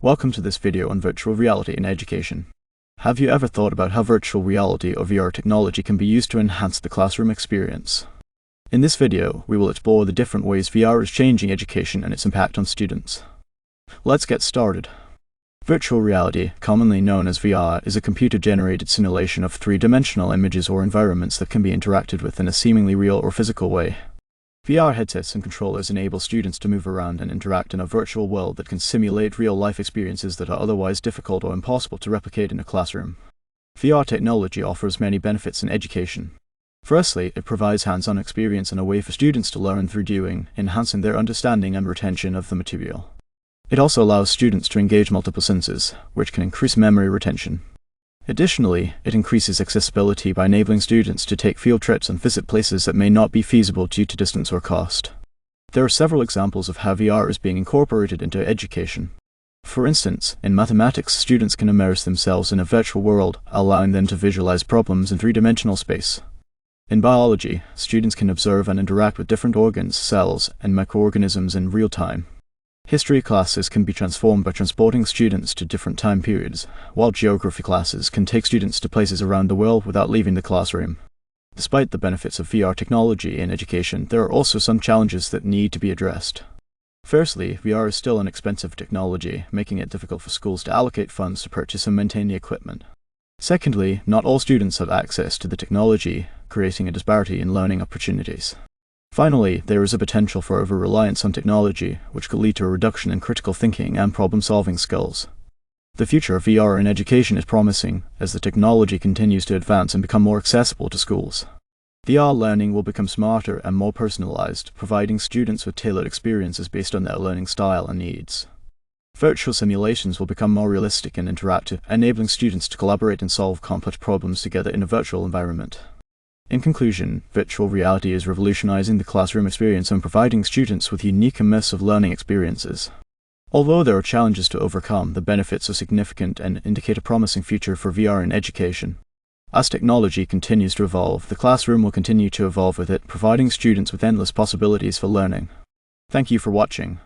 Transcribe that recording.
Welcome to this video on virtual reality in education. Have you ever thought about how virtual reality or VR technology can be used to enhance the classroom experience? In this video, we will explore the different ways VR is changing education and its impact on students. Let's get started. Virtual reality, commonly known as VR, is a computer-generated simulation of three-dimensional images or environments that can be interacted with in a seemingly real or physical way. VR headsets and controllers enable students to move around and interact in a virtual world that can simulate real-life experiences that are otherwise difficult or impossible to replicate in a classroom. VR technology offers many benefits in education. Firstly, it provides hands-on experience and a way for students to learn through doing, enhancing their understanding and retention of the material. It also allows students to engage multiple senses, which can increase memory retention. Additionally, it increases accessibility by enabling students to take field trips and visit places that may not be feasible due to distance or cost. There are several examples of how VR is being incorporated into education. For instance, in mathematics, students can immerse themselves in a virtual world, allowing them to visualize problems in three-dimensional space. In biology, students can observe and interact with different organs, cells, and microorganisms in real time. History classes can be transformed by transporting students to different time periods, while geography classes can take students to places around the world without leaving the classroom. Despite the benefits of VR technology in education, there are also some challenges that need to be addressed. Firstly, VR is still an expensive technology, making it difficult for schools to allocate funds to purchase and maintain the equipment. Secondly, not all students have access to the technology, creating a disparity in learning opportunities. Finally, there is a potential for over-reliance on technology, which could lead to a reduction in critical thinking and problem-solving skills. The future of VR in education is promising, as the technology continues to advance and become more accessible to schools. VR learning will become smarter and more personalized, providing students with tailored experiences based on their learning style and needs. Virtual simulations will become more realistic and interactive, enabling students to collaborate and solve complex problems together in a virtual environment. In conclusion, virtual reality is revolutionizing the classroom experience and providing students with unique immersive learning experiences. Although there are challenges to overcome, the benefits are significant and indicate a promising future for VR in education. As technology continues to evolve, the classroom will continue to evolve with it, providing students with endless possibilities for learning. Thank you for watching.